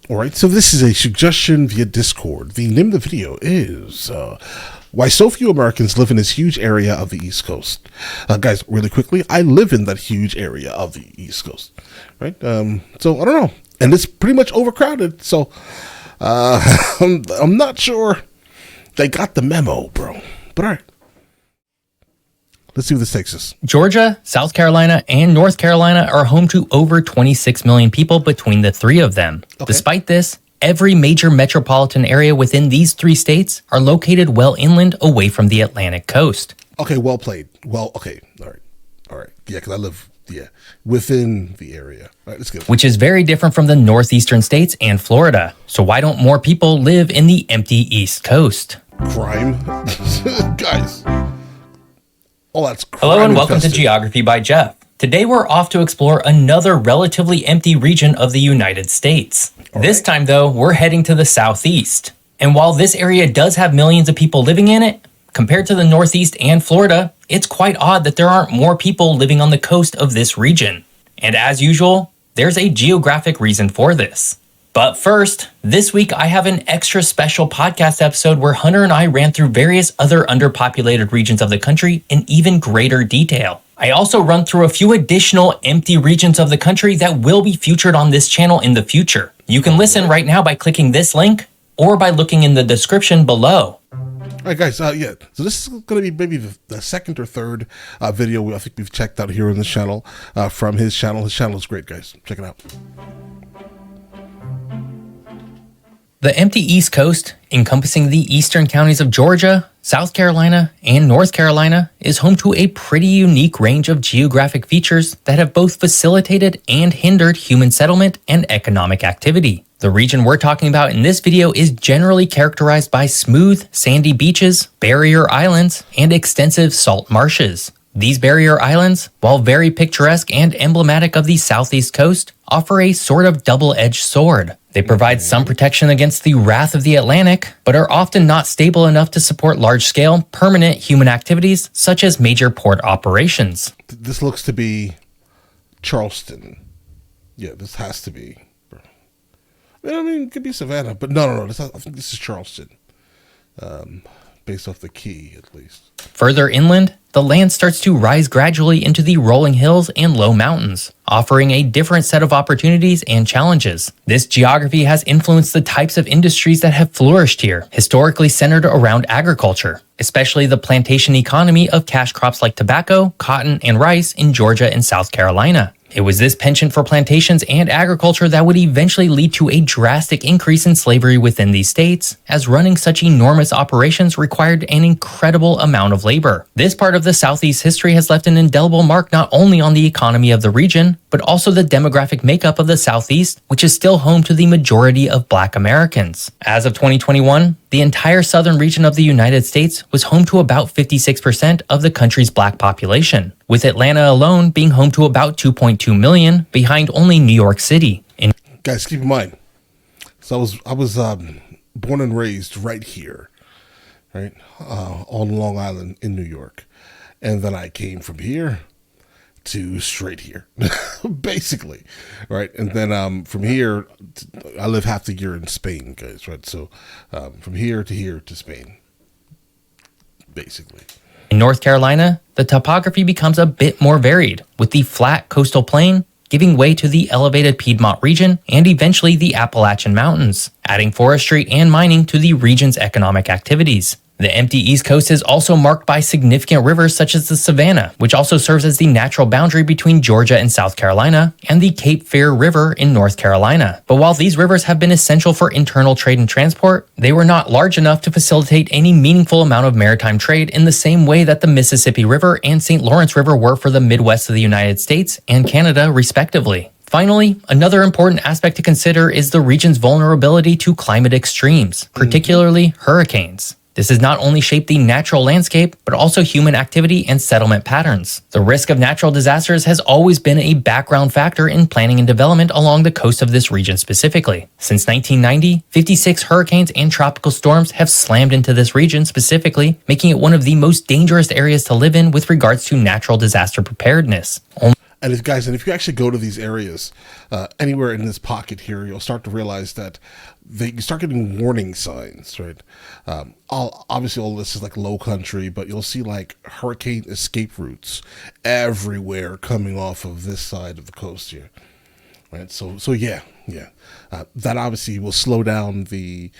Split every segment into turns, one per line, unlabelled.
Alright, so this is a suggestion via Discord. The name of the video is Why So Few Americans Live in This Huge Area of the East Coast. Guys, really quickly, I live in that huge area of the East Coast. Right? So, I don't know. And it's pretty much overcrowded, so I'm not sure they got the memo, bro. But alright. Let's see what this takes us.
Georgia, South Carolina, and North Carolina are home to over 26 million people between the three of them. Okay. Despite this, every major metropolitan area within these three states are located well inland away from the Atlantic coast.
Okay, well played. Well, okay, all right. Yeah, because I live, within the area. All right, let's go.
Which is very different from the northeastern states and Florida. So why don't more people live in the empty East Coast?
Crime. Guys. Oh, that's
Hello and welcome to Geography by Jeff. Today we're off to explore another relatively empty region of the United States. This time though, we're heading to the southeast. And while this area does have millions of people living in it, compared to the northeast and Florida, it's quite odd that there aren't more people living on the coast of this region. And as usual, there's a geographic reason for this. But first, this week I have an extra special podcast episode where Hunter and I ran through various other underpopulated regions of the country in even greater detail. I also run through a few additional empty regions of the country that will be featured on this channel in the future. You can listen right now by clicking this link or by looking in the description below.
All right, guys, so this is going to be maybe the second or third video I think we've checked out here on this channel from his channel. His channel is great, guys. Check it out.
The empty East Coast, encompassing the eastern counties of Georgia, South Carolina, and North Carolina, is home to a pretty unique range of geographic features that have both facilitated and hindered human settlement and economic activity. The region we're talking about in this video is generally characterized by smooth, sandy beaches, barrier islands, and extensive salt marshes. These barrier islands, while very picturesque and emblematic of the southeast coast, offer a sort of double-edged sword. They provide some protection against the wrath of the Atlantic, but are often not stable enough to support large-scale, permanent human activities such as major port operations.
This looks to be Charleston. Yeah, this has to be. I mean, it could be Savannah, but no. I think this is Charleston. Based off the key, at least.
Further inland, the land starts to rise gradually into the rolling hills and low mountains, offering a different set of opportunities and challenges. This geography has influenced the types of industries that have flourished here, historically centered around agriculture, especially the plantation economy of cash crops like tobacco, cotton, and rice in Georgia and South Carolina. It was this penchant for plantations and agriculture that would eventually lead to a drastic increase in slavery within these states, as running such enormous operations required an incredible amount of labor. This part of the Southeast history has left an indelible mark not only on the economy of the region, but also the demographic makeup of the Southeast, which is still home to the majority of Black Americans. As of 2021, the entire southern region of the United States was home to about 56% of the country's Black population, with Atlanta alone being home to about 2.2 million, behind only New York City.
Guys, keep in mind, so I was born and raised right here, right, on Long Island in New York, and then I came from here to straight here, basically, right? And then from here, I live half the year in Spain, guys, right? So from here to Spain, basically.
In North Carolina, the topography becomes a bit more varied, with the flat coastal plain giving way to the elevated Piedmont region and eventually the Appalachian Mountains, adding forestry and mining to the region's economic activities. The empty East Coast is also marked by significant rivers such as the Savannah, which also serves as the natural boundary between Georgia and South Carolina, and the Cape Fear River in North Carolina. But while these rivers have been essential for internal trade and transport, they were not large enough to facilitate any meaningful amount of maritime trade in the same way that the Mississippi River and St. Lawrence River were for the Midwest of the United States and Canada, respectively. Finally, another important aspect to consider is the region's vulnerability to climate extremes, particularly hurricanes. This has not only shaped the natural landscape, but also human activity and settlement patterns. The risk of natural disasters has always been a background factor in planning and development along the coast of this region specifically. Since 1990, 56 hurricanes and tropical storms have slammed into this region specifically, making it one of the most dangerous areas to live in with regards to natural disaster preparedness.
And if you actually go to these areas, anywhere in this pocket here, you'll start to realize that you start getting warning signs, right? Obviously, all this is like low country, but you'll see like hurricane escape routes everywhere coming off of this side of the coast here, right? So yeah. That obviously will slow down the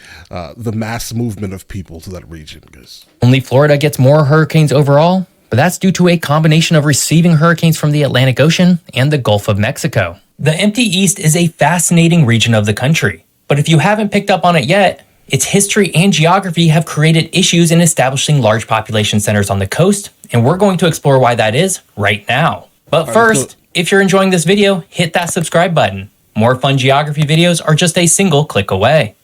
mass movement of people to that region, guys.
Only Florida gets more hurricanes overall, but that's due to a combination of receiving hurricanes from the Atlantic Ocean and the Gulf of Mexico. The empty East is a fascinating region of the country, but if you haven't picked up on it yet, its history and geography have created issues in establishing large population centers on the coast, and we're going to explore why that is right now. But first, if you're enjoying this video, hit that subscribe button. More fun geography videos are just a single click away.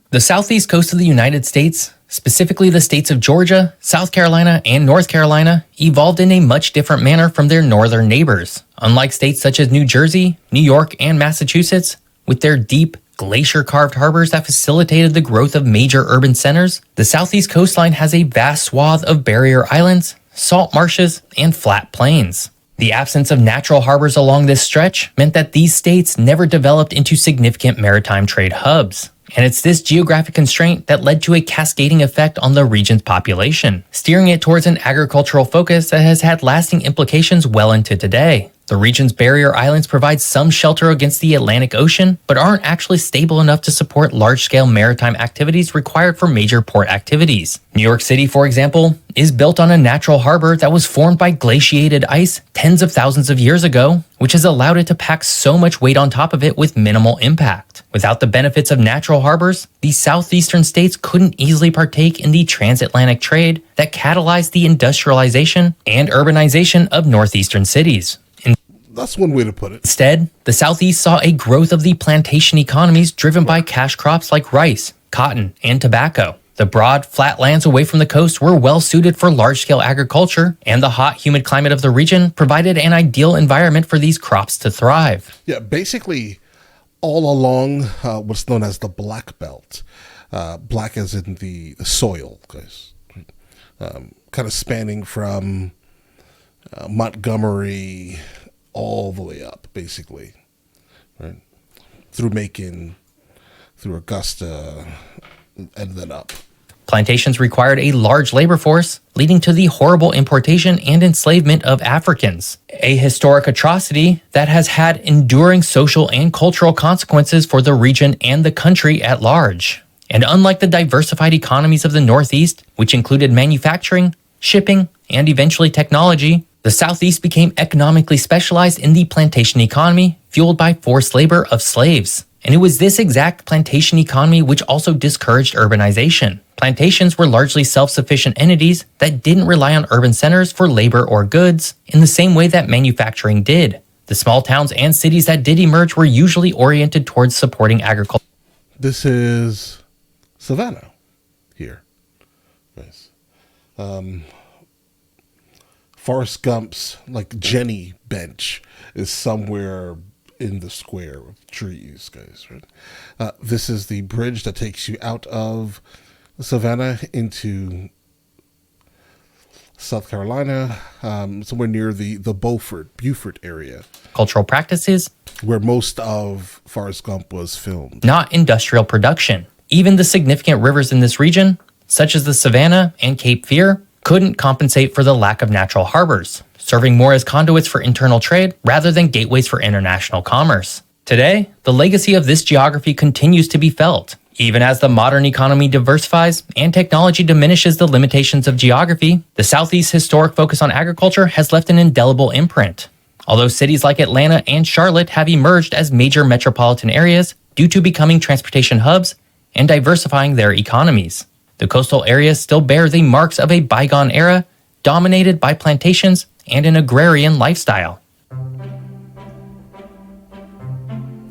The southeast coast of the United States, specifically the states of Georgia, South Carolina, and North Carolina, evolved in a much different manner from their northern neighbors. Unlike states such as New Jersey, New York, and Massachusetts, with their deep, glacier-carved harbors that facilitated the growth of major urban centers, the southeast coastline has a vast swath of barrier islands, salt marshes, and flat plains. The absence of natural harbors along this stretch meant that these states never developed into significant maritime trade hubs. And it's this geographic constraint that led to a cascading effect on the region's population, steering it towards an agricultural focus that has had lasting implications well into today. The region's barrier islands provide some shelter against the Atlantic Ocean, but aren't actually stable enough to support large-scale maritime activities required for major port activities. New York City, for example, is built on a natural harbor that was formed by glaciated ice tens of thousands of years ago, which has allowed it to pack so much weight on top of it with minimal impact. Without the benefits of natural harbors, the southeastern states couldn't easily partake in the transatlantic trade that catalyzed the industrialization and urbanization of northeastern cities.
That's one way to put it.
Instead, the Southeast saw a growth of the plantation economies driven by cash crops like rice, cotton, and tobacco. The broad, flat lands away from the coast were well suited for large-scale agriculture, and the hot, humid climate of the region provided an ideal environment for these crops to thrive.
Yeah, basically, all along what's known as the Black Belt. Black as in the soil, guys. Kind of spanning from Montgomery all the way up, basically, right? Through Macon, through Augusta, and then up.
Plantations required a large labor force, leading to the horrible importation and enslavement of Africans, a historic atrocity that has had enduring social and cultural consequences for the region and the country at large. And unlike the diversified economies of the Northeast, which included manufacturing, shipping, and eventually technology, the Southeast became economically specialized in the plantation economy, fueled by forced labor of slaves. And it was this exact plantation economy which also discouraged urbanization. Plantations were largely self-sufficient entities that didn't rely on urban centers for labor or goods in the same way that manufacturing did. The small towns and cities that did emerge were usually oriented towards supporting agriculture.
This is Savannah here. Nice. Forrest Gump's like Jenny bench is somewhere in the square with trees, guys. Right. This is the bridge that takes you out of Savannah into South Carolina, somewhere near the Beaufort area.
Cultural practices,
where most of Forrest Gump was filmed.
Not industrial production. Even the significant rivers in this region, such as the Savannah and Cape Fear, couldn't compensate for the lack of natural harbors, serving more as conduits for internal trade rather than gateways for international commerce. Today, the legacy of this geography continues to be felt. Even as the modern economy diversifies and technology diminishes the limitations of geography, the Southeast's historic focus on agriculture has left an indelible imprint. Although cities like Atlanta and Charlotte have emerged as major metropolitan areas due to becoming transportation hubs and diversifying their economies, the coastal areas still bear the marks of a bygone era dominated by plantations and an agrarian lifestyle.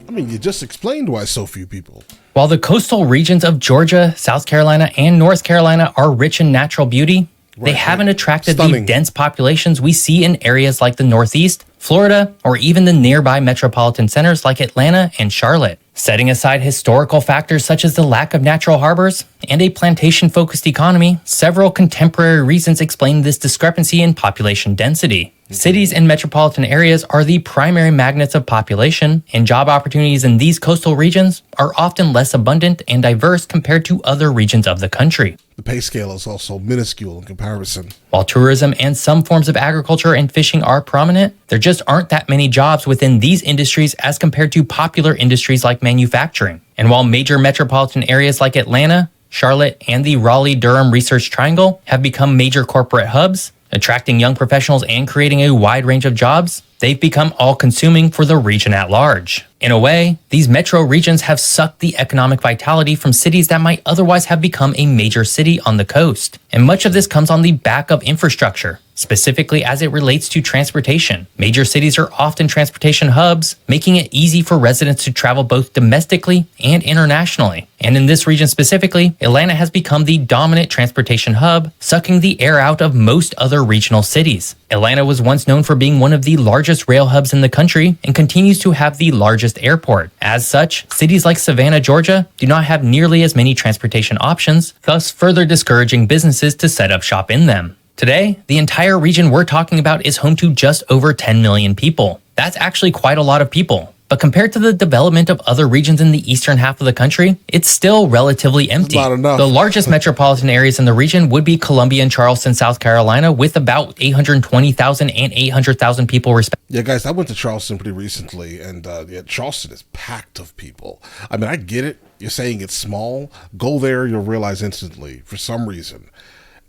I mean, you just explained why so few people.
While the coastal regions of Georgia, South Carolina, and North Carolina are rich in natural beauty, they haven't attracted the dense populations we see in areas like the Northeast, Florida, or even the nearby metropolitan centers like Atlanta and Charlotte. Setting aside historical factors such as the lack of natural harbors and a plantation-focused economy, several contemporary reasons explain this discrepancy in population density. Cities and metropolitan areas are the primary magnets of population, and job opportunities in these coastal regions are often less abundant and diverse compared to other regions of the country.
The pay scale is also minuscule in comparison.
While tourism and some forms of agriculture and fishing are prominent, there just aren't that many jobs within these industries as compared to popular industries like manufacturing. And while major metropolitan areas like Atlanta, Charlotte, and the Raleigh-Durham Research Triangle have become major corporate hubs, attracting young professionals and creating a wide range of jobs, they've become all-consuming for the region at large. In a way, these metro regions have sucked the economic vitality from cities that might otherwise have become a major city on the coast. And much of this comes on the back of infrastructure, specifically as it relates to transportation. Major cities are often transportation hubs, making it easy for residents to travel both domestically and internationally. And in this region specifically, Atlanta has become the dominant transportation hub, sucking the air out of most other regional cities. Atlanta was once known for being one of the largest rail hubs in the country and continues to have the largest airport. As such, cities like Savannah, Georgia, do not have nearly as many transportation options, thus further discouraging businesses to set up shop in them. Today, the entire region we're talking about is home to just over 10 million people. That's actually quite a lot of people. But compared to the development of other regions in the eastern half of the country, it's still relatively empty.
Not enough.
The largest metropolitan areas in the region would be Columbia and Charleston, South Carolina, with about 820,000 and 800,000 people respectively.
Yeah, guys, I went to Charleston pretty recently, and Charleston is packed of people. I mean, I get it. You're saying it's small. Go there, you'll realize instantly, for some reason,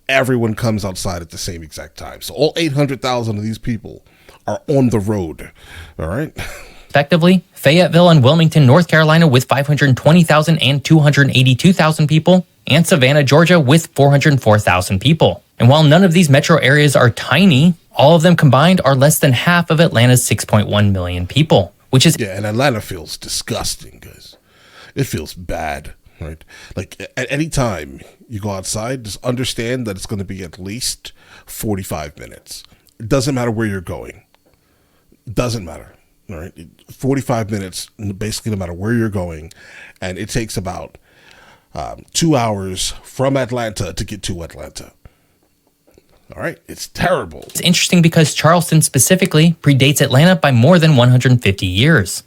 everyone comes outside at the same exact time. So all 800,000 of these people are on the road, all right?
Respectively, Fayetteville and Wilmington, North Carolina with 520,000 and 282,000 people, and Savannah, Georgia with 404,000 people. And while none of these metro areas are tiny, all of them combined are less than half of Atlanta's 6.1 million people, which is...
Yeah, and Atlanta feels disgusting, guys. It feels bad, right? Like, at any time you go outside, just understand that it's going to be at least 45 minutes. It doesn't matter where you're going. It doesn't matter. All right, 45 minutes, basically no matter where you're going, and it takes about 2 hours from Atlanta to get to Atlanta. All right, it's terrible.
It's interesting because Charleston specifically predates Atlanta by more than 150 years.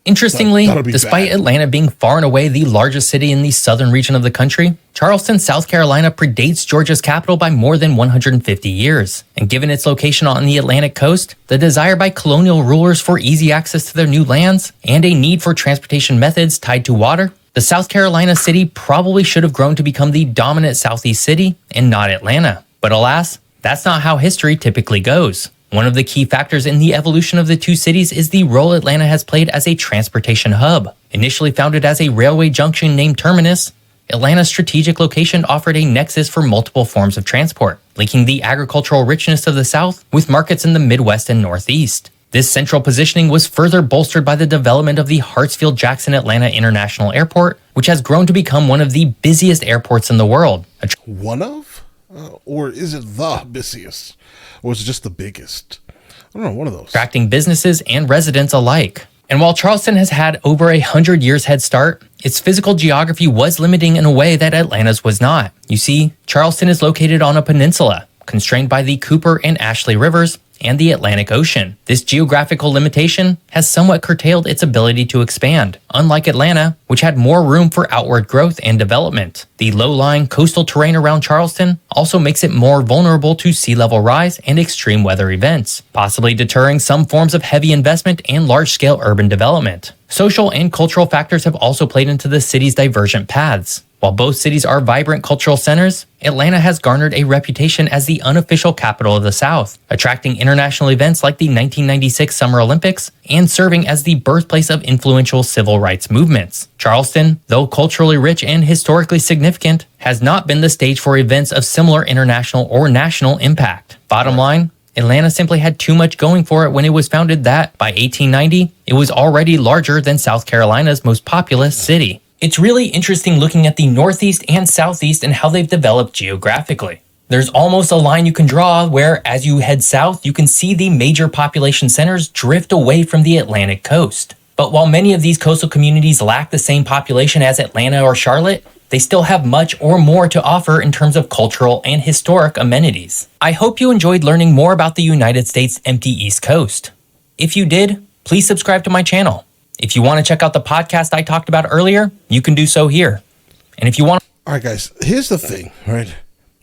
Interestingly, despite Atlanta being far and away the largest city in the southern region of the country, Charleston, South Carolina predates Georgia's capital by more than 150 years. And given its location on the Atlantic coast, the desire by colonial rulers for easy access to their new lands, and a need for transportation methods tied to water, the South Carolina city probably should have grown to become the dominant southeast city and not Atlanta. But alas, that's not how history typically goes. One of the key factors in the evolution of the two cities is the role Atlanta has played as a transportation hub. Initially founded as a railway junction named Terminus, Atlanta's strategic location offered a nexus for multiple forms of transport, linking the agricultural richness of the South with markets in the Midwest and Northeast. This central positioning was further bolstered by the development of the Hartsfield-Jackson Atlanta International Airport, which has grown to become one of the busiest airports in the world.
One of? Or is it the busiest? Or is it just the biggest? I don't know, one of those.
Attracting businesses and residents alike. And while Charleston has had over 100 years head start, its physical geography was limiting in a way that Atlanta's was not. You see, Charleston is located on a peninsula, constrained by the Cooper and Ashley rivers and the Atlantic Ocean. This geographical limitation has somewhat curtailed its ability to expand, unlike Atlanta, which had more room for outward growth and development. The low-lying coastal terrain around Charleston also makes it more vulnerable to sea level rise and extreme weather events, possibly deterring some forms of heavy investment and large-scale urban development. Social and cultural factors have also played into the city's divergent paths. While both cities are vibrant cultural centers, Atlanta has garnered a reputation as the unofficial capital of the South, attracting international events like the 1996 Summer Olympics and serving as the birthplace of influential civil rights movements. Charleston, though culturally rich and historically significant, has not been the stage for events of similar international or national impact. Bottom line, Atlanta simply had too much going for it when it was founded that, by 1890, it was already larger than South Carolina's most populous city. It's really interesting looking at the Northeast and Southeast and how they've developed geographically. There's almost a line you can draw where, as you head south, you can see the major population centers drift away from the Atlantic coast. But while many of these coastal communities lack the same population as Atlanta or Charlotte, they still have much or more to offer in terms of cultural and historic amenities. I hope you enjoyed learning more about the United States' empty East Coast. If you did, please subscribe to my channel. If you want to check out the podcast I talked about earlier, you can do so here. And if you want...
All right, guys, here's the thing, right?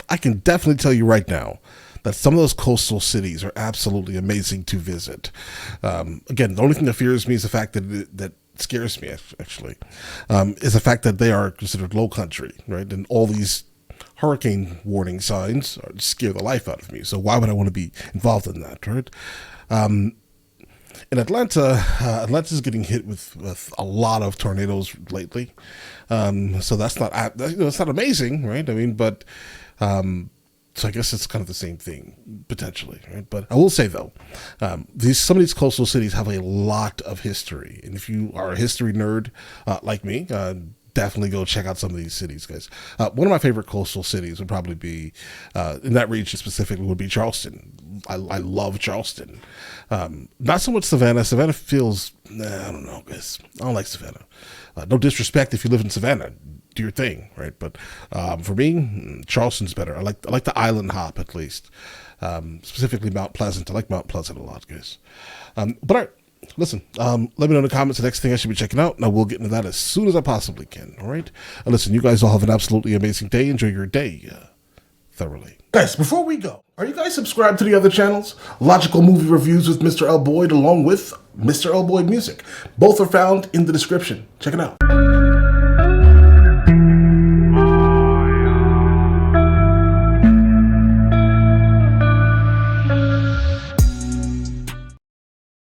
I can definitely tell you right now that some of those coastal cities are absolutely amazing to visit. Again, the only thing that fears me is the fact that scares me, actually, is the fact that they are considered low country, right? And all these hurricane warning signs scare the life out of me. So why would I want to be involved in that, right? In Atlanta, Atlanta's getting hit with a lot of tornadoes lately. So that's not amazing, right? I mean, but so I guess it's kind of the same thing potentially, right? But I will say though, some of these coastal cities have a lot of history, and if you are a history nerd like me, definitely go check out some of these cities, guys. One of my favorite coastal cities would probably be, in that region specifically, would be Charleston. I love Charleston. Not so much Savannah. Savannah feels, I don't know, guys. I don't like Savannah. No disrespect if you live in Savannah. Do your thing, right? But for me, Charleston's better. I like the island hop at least. Specifically Mount Pleasant. I like Mount Pleasant a lot, guys. But all right. Listen, let me know in the comments the next thing I should be checking out, and I will get into that as soon as I possibly can, all right? And listen, you guys all have an absolutely amazing day. Enjoy your day thoroughly. Guys, before we go, are you guys subscribed to the other channels? Logical Movie Reviews with Mr. L. Boyd, along with Mr. L. Boyd Music. Both are found in the description. Check it out.